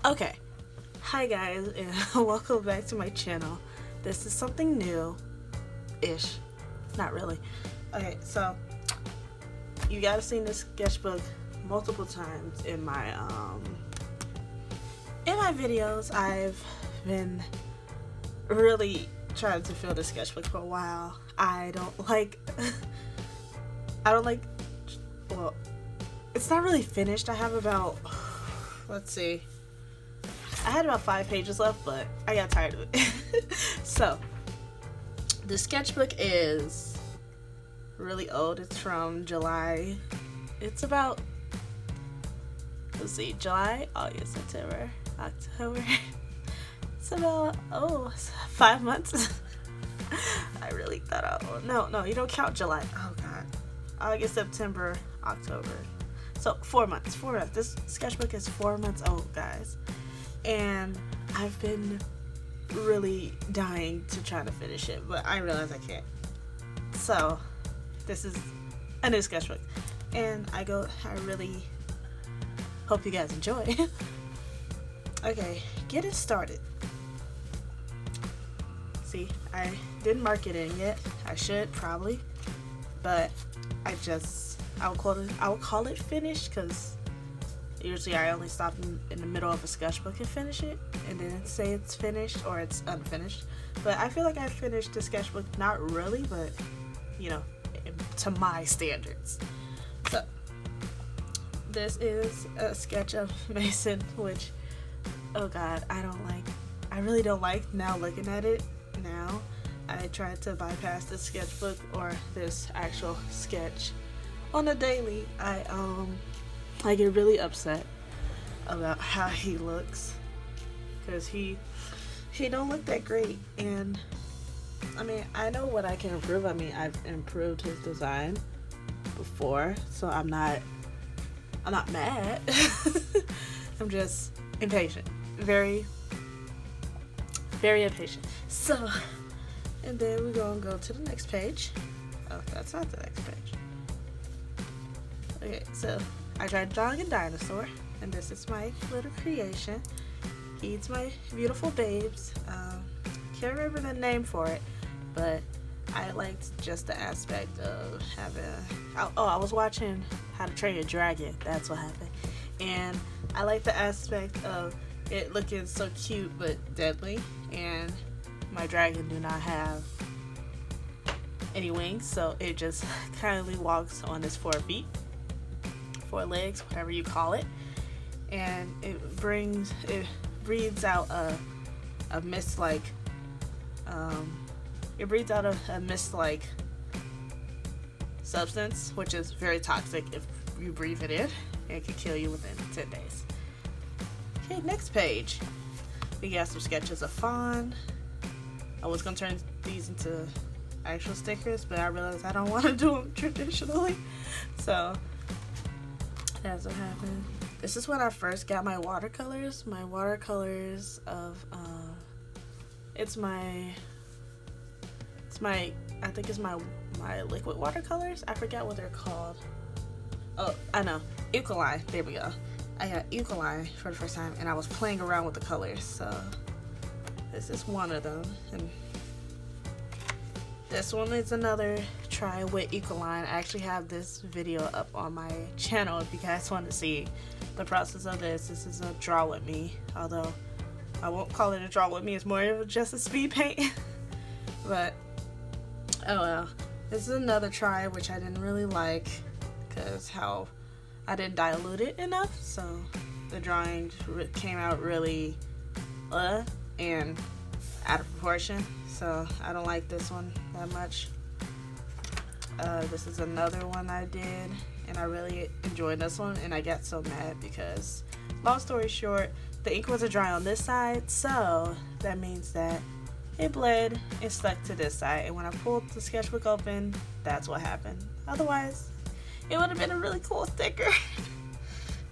Okay, hi guys, and welcome back to my channel. This is something new-ish, not really. Okay, so you guys seen this sketchbook multiple times in my videos. I've been really trying to fill the sketchbook for a while. I don't like, well, it's not really finished. I have about, let's see, I had about 5 pages left, but I got tired of it. So, the sketchbook is really old. It's from July. It's about, let's see, July, August, September, October. It's about, 5 months. I really thought, no, you don't count July. Oh, God. August, September, October. So, 4 months. This sketchbook is 4 months old, guys. And I've been really dying to try to finish it, but I realize I can't. So this is a new sketchbook, and I really hope you guys enjoy. Okay, get it started. See, I didn't mark it in yet. I should probably, but I'll call it finished, because usually I only stop in the middle of a sketchbook and finish it, and then say it's finished or it's unfinished. But I feel like I finished the sketchbook, not really, but you know, to my standards. So this is a sketch of Mason, which, oh God, I really don't like now looking at it now. I tried to bypass this sketchbook or this actual sketch on a daily. I get really upset about how he looks, because he don't look that great. And I mean, I know what I can improve. I mean, I've improved his design before, so I'm not mad. I'm just impatient, very impatient. So, and then we're gonna go to the next page. Oh, that's not the next page. Okay, so I tried drawing a dinosaur, and this is my little creation. He eats my beautiful babes. Can't remember the name for it, but I liked just the aspect of having. I was watching How to Train Your Dragon. That's what happened, and I like the aspect of it looking so cute but deadly. And my dragon do not have any wings, so it just kindly walks on its 4 feet. 4 legs, whatever you call it, and it breathes out a mist-like substance, which is very toxic if you breathe it in. It could kill you within 10 days. Okay, next page. We got some sketches of Fawn. I was gonna turn these into actual stickers, but I realized I don't want to do them traditionally, so that's what happened. This is when I first got my watercolors. My watercolors of it's my liquid watercolors. I forgot what they're called. Oh, I know, Eucalyne. There we go. I got Eucalyne for the first time, and I was playing around with the colors. So this is one of them, and this one is another try with Eucalyne. I actually have this video up on my channel if you guys want to see the process of this. This is a draw with me, although I won't call it a draw with me. It's more of just a speed paint. But oh well. This is another try, which I didn't really like because how I didn't dilute it enough, so the drawing came out really and out of proportion. So I don't like this one that much. This is another one I did, and I really enjoyed this one, and I got so mad because, long story short, the ink wasn't dry on this side, so that means that it bled and stuck to this side, and when I pulled the sketchbook open, that's what happened. Otherwise, it would have been a really cool sticker.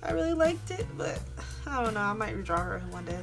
I really liked it, but I don't know, I might redraw her one day.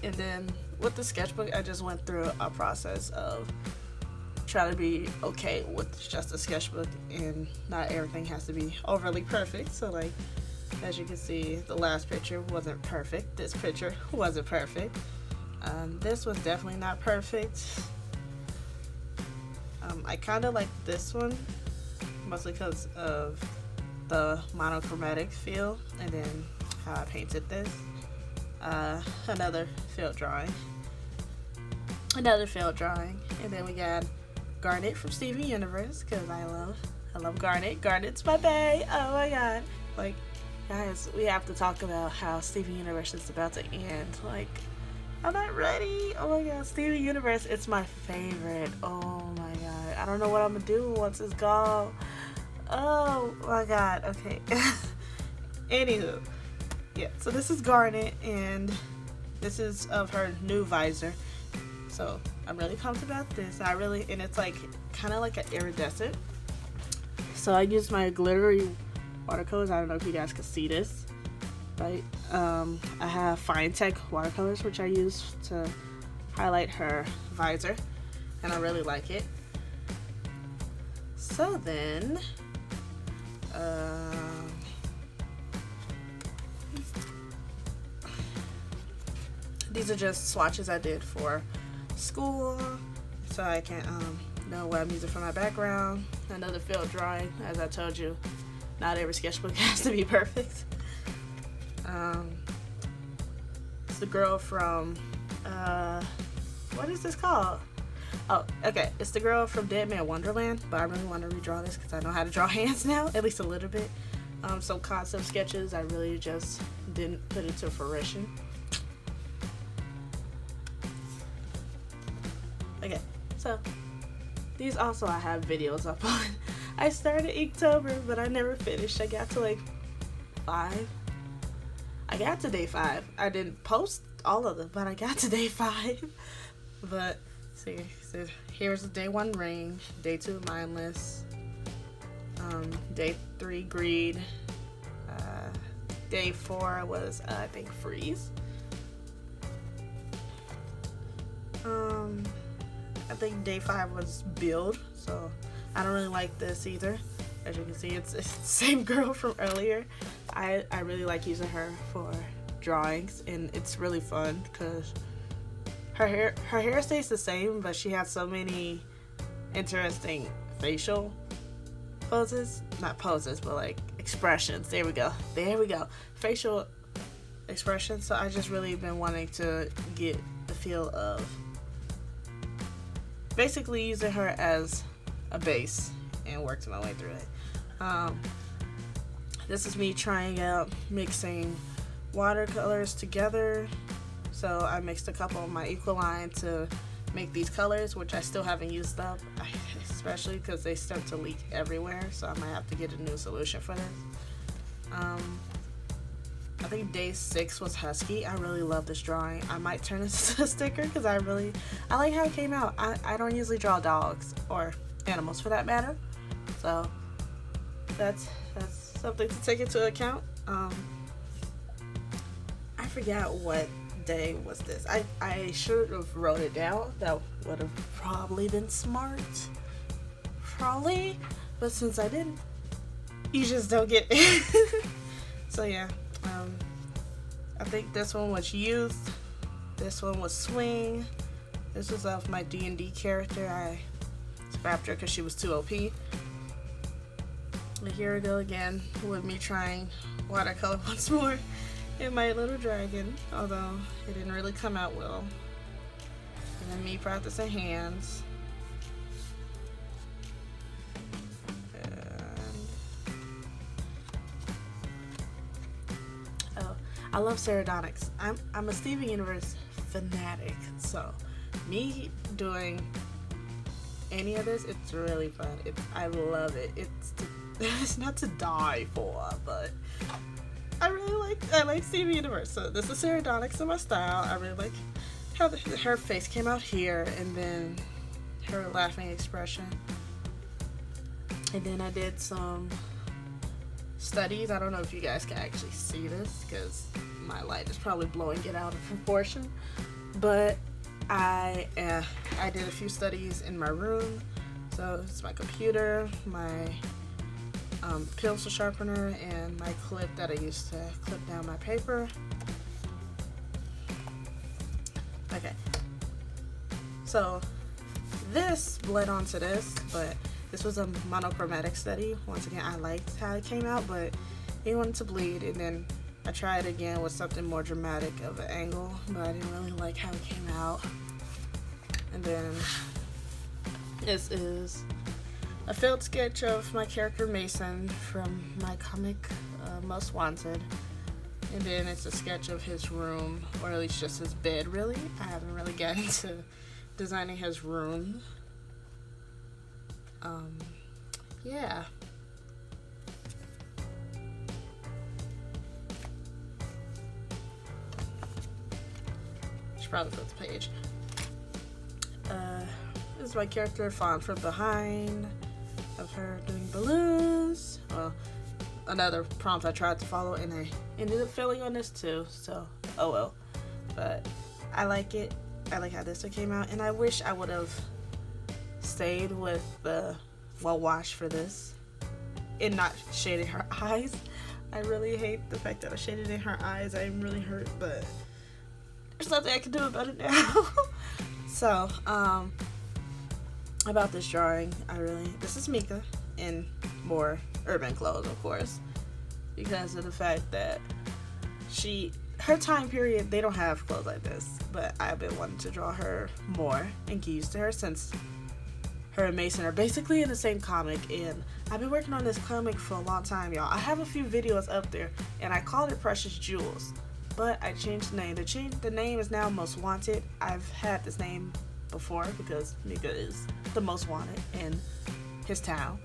And then with the sketchbook, I just went through a process of trying to be okay with just a sketchbook, and not everything has to be overly perfect. So like as you can see, the last picture wasn't perfect. This picture wasn't perfect. This was definitely not perfect. I kind of like this one, mostly because of the monochromatic feel, and then how I painted this. Another failed drawing. And then we got Garnet from Steven Universe, because I love Garnet. Garnet's my bae. Oh my god. Like, guys, we have to talk about how Steven Universe is about to end. Like, I'm not ready. Oh my god, Steven Universe, it's my favorite. Oh my god. I don't know what I'm gonna do once it's gone. Oh my god. Okay. Anywho. Yeah, so this is Garnet, and this is of her new visor. So I'm really pumped about this. And it's like kind of like an iridescent. So I used my glittery watercolors. I don't know if you guys can see this, right? I have Fine Tech watercolors, which I use to highlight her visor, and I really like it. So then, these are just swatches I did for school, so I can know what I'm using for my background. Another field drawing, as I told you, not every sketchbook has to be perfect. It's the girl from what is this called? Oh, okay, it's the girl from Dead Man Wonderland, but I really want to redraw this because I know how to draw hands now, at least a little bit. Some concept sketches I really just didn't put into fruition. Okay, so these also I have videos up on. I started Inktober, but I never finished. I got to like 5. I got to day 5. I didn't post all of them, but I got to day 5. But see, so here's the day 1 ring, day 2 mindless, day 3 greed, day 4 was I think freeze. I think day 5 was build, so I don't really like this either. As you can see, it's the same girl from earlier. I really like using her for drawings, and it's really fun because her hair stays the same, but she has so many interesting facial poses. Not poses, but like expressions. There we go. Facial expressions. So I just really been wanting to get the feel of basically using her as a base and worked my way through it. This is me trying out mixing watercolors together. So I mixed a couple of my Equaline to make these colors, which I still haven't used up, especially because they start to leak everywhere, so I might have to get a new solution for this. I think day 6 was Husky. I really love this drawing. I might turn this into a sticker because I like how it came out. I don't usually draw dogs or animals for that matter, so that's something to take into account. I forgot what day was this. I should have wrote it down. That would have probably been smart, but since I didn't, you just don't get it. So yeah, I think this one was Youth, this one was Swing, this was of my D&D character. I scrapped her because she was too OP. And here we go again with me trying watercolor once more in my little dragon, although it didn't really come out well. And then me practicing hands. I love Ceradonics. I'm a Steven Universe fanatic, so me doing any of this, it's really fun. I love it. It's not to die for, but I like Steven Universe. So this is Ceradonics in my style. I really like how her face came out here, and then her laughing expression. And then I did some studies. I don't know if you guys can actually see this because my light is probably blowing it out of proportion, but I did a few studies in my room. So it's my computer, my pencil sharpener and my clip that I used to clip down my paper. Okay, so this bled onto this, but this was a monochromatic study. Once again, I liked how it came out, but it wanted to bleed, and then I tried again with something more dramatic of an angle, but I didn't really like how it came out. And then this is a failed sketch of my character Mason from my comic Most Wanted. And then it's a sketch of his room, or at least just his bed, really. I haven't really gotten into designing his room. Yeah. Should probably flip the page. This is my character fawn from behind of her doing balloons. Well, another prompt I tried to follow, and I ended up failing on this too, so oh well. But I like it. I like how this one came out, and I wish I would have stayed with the wash for this and not shading her eyes. I really hate the fact that I shaded in her eyes. I'm really hurt, but there's nothing I can do about it now. So, about this drawing, this is Mika in more urban clothes, of course, because of the fact that her time period, they don't have clothes like this, but I've been wanting to draw her more and get used to her, since her and Mason are basically in the same comic, and I've been working on this comic for a long time, y'all. I have a few videos up there, and I called it Precious Jewels, but I changed the name. The name is now Most Wanted. I've had this name before because Mika is the most wanted in his town,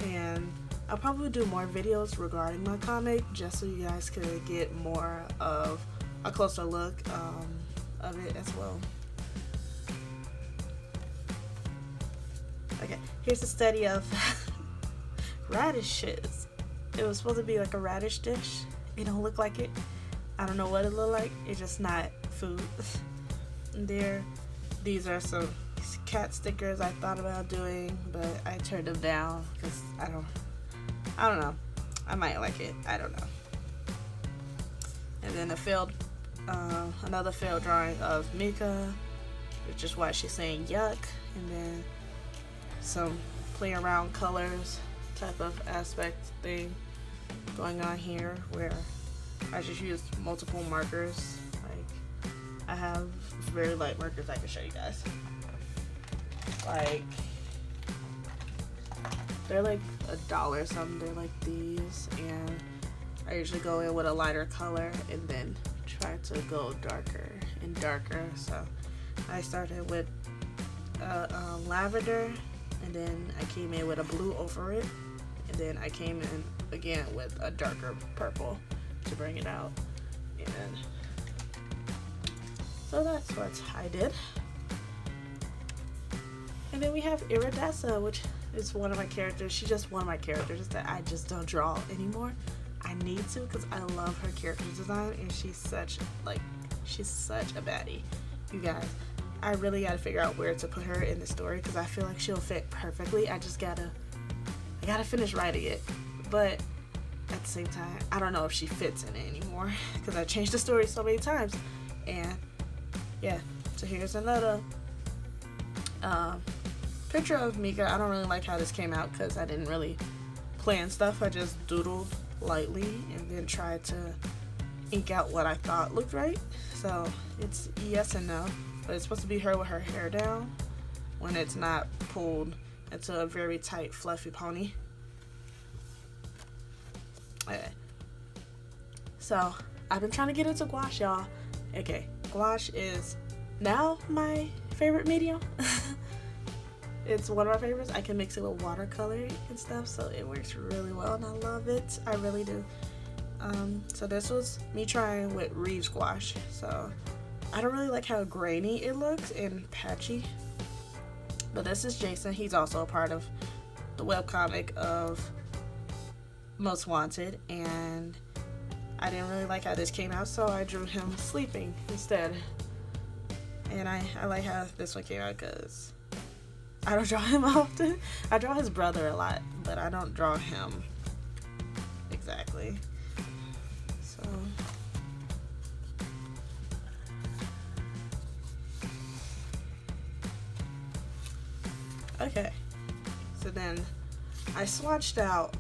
and I'll probably do more videos regarding my comic just so you guys could get more of a closer look of it as well. Okay, here's a study of radishes. It was supposed to be like a radish dish. It don't look like it. I don't know what it looked like. It's just not food. And these are some cat stickers I thought about doing, but I turned them down because I don't know. I might like it. I don't know. And then another failed drawing of Mika, which is why she's saying yuck. And then some play around colors type of aspect thing going on here, where I just used multiple markers. Like, I have very light markers I can show you guys. Like, they're like $1 something. They're like these, and I usually go in with a lighter color and then try to go darker and darker. So I started with lavender, and then I came in with a blue over it, and then I came in again with a darker purple to bring it out. And so that's what I did. And then we have Iridessa, which is one of my characters. She's just one of my characters that I just don't draw anymore. I need to, because I love her character design, and she's such a baddie. You guys, I really gotta figure out where to put her in the story, because I feel like she'll fit perfectly. I gotta finish writing it, but at the same time, I don't know if she fits in it anymore, because I changed the story so many times. And yeah, so here's another picture of Mika. I don't really like how this came out, because I didn't really plan stuff. I just doodled lightly and then tried to ink out what I thought looked right. So it's yes and no, but it's supposed to be her with her hair down when it's not pulled into a very tight fluffy pony. Okay, so I've been trying to get into gouache, y'all. Okay, gouache is now my favorite medium. It's one of my favorites. I can mix it with watercolor and stuff, so it works really well, and I love it. I really do. So this was me trying with Reeves gouache. So I don't really like how grainy it looks and patchy. But this is Jason. He's also a part of the webcomic of Most Wanted, and I didn't really like how this came out, so I drew him sleeping instead. And I like how this one came out, because I don't draw him often. I draw his brother a lot, but I don't draw him exactly. So okay, so then I swatched out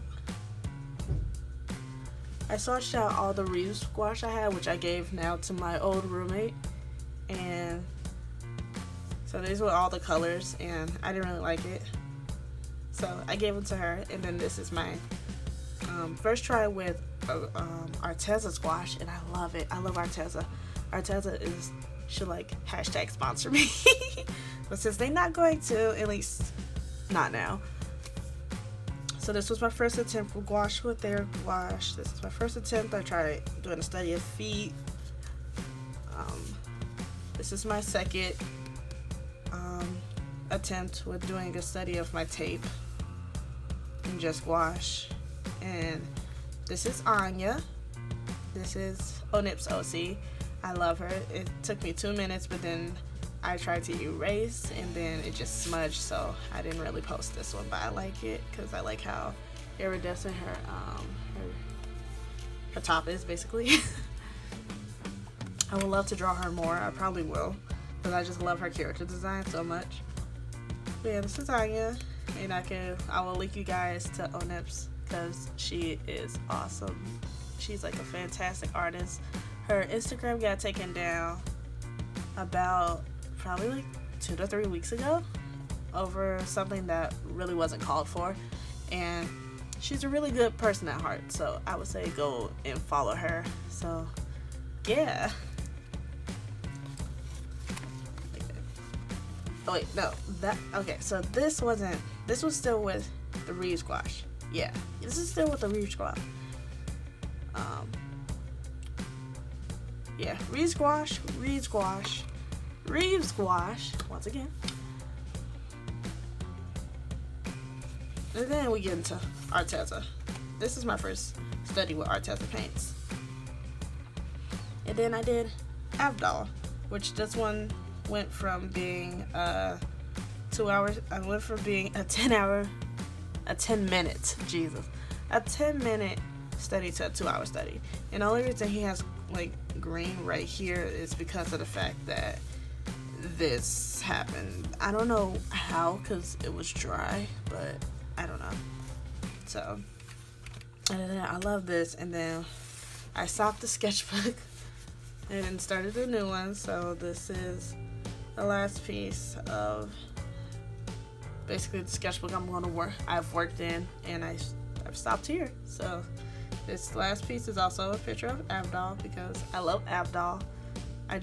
all the Reeves gouache I had, which I gave now to my old roommate, and so these were all the colors, and I didn't really like it, so I gave them to her. And then this is my first try with Arteza gouache, and I love it. I love Arteza. Arteza should like hashtag sponsor me, but since they're not going to, at least not now. So this was my first attempt with gouache with their gouache. This is my first attempt. I tried doing a study of feet. This is my second attempt with doing a study of my tape and just gouache. And this is Anya. This is Onyp's OC. I love her. It took me 2 minutes, but then I tried to erase and then it just smudged, so I didn't really post this one, but I like it because I like how iridescent her top is, basically. I would love to draw her more. I probably will, because I just love her character design so much. But yeah, this is Anya, and I will link you guys to Onyp's because she is awesome. She's like a fantastic artist. Her Instagram got taken down about probably like 2 to 3 weeks ago over something that really wasn't called for, and she's a really good person at heart, so I would say go and follow her. So yeah. Oh wait, no, okay, so this was still with the Reeves gouache. Yeah, this is still with the Reeves gouache. Yeah, Reeves gouache, once again. And then we get into Arteza. This is my first study with Arteza paints. And then I did Avdol, which this one went from being 2 hours, I went from being a 10-minute study to a 2-hour study. And the only reason he has like green right here is because of the fact that this happened. I don't know how, because it was dry, but I don't know. So, and then I love this, and then I stopped the sketchbook and then started a new one. So this is the last piece of basically the sketchbook I've worked in, and I've stopped here. So this last piece is also a picture of Avdol because I love Avdol. I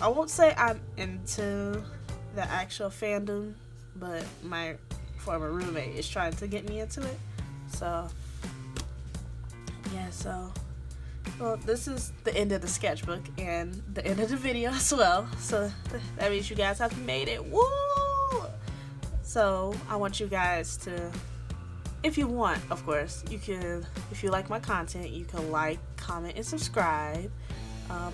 won't say I'm into the actual fandom, but my former roommate is trying to get me into it. So yeah, well, this is the end of the sketchbook and the end of the video as well. So that means you guys have made it. Woo! So I want you guys to, if you want, of course, you can, if you like my content, you can like, comment, and subscribe.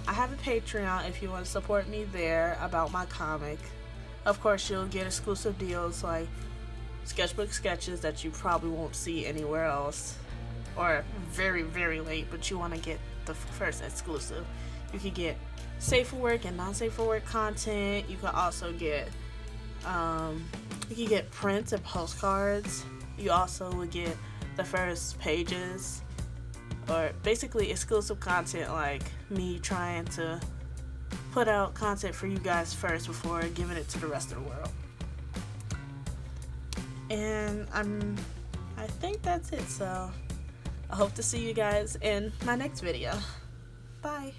I have a Patreon if you want to support me there about my comic. Of course, you'll get exclusive deals like sketchbook sketches that you probably won't see anywhere else, or very, very late, but you want to get the first exclusive. You can get safe for work and non-safe for work content. You can also get prints and postcards. You also would get the first pages, or basically exclusive content, like me trying to put out content for you guys first before giving it to the rest of the world. And I think that's it. So I hope to see you guys in my next video. Bye.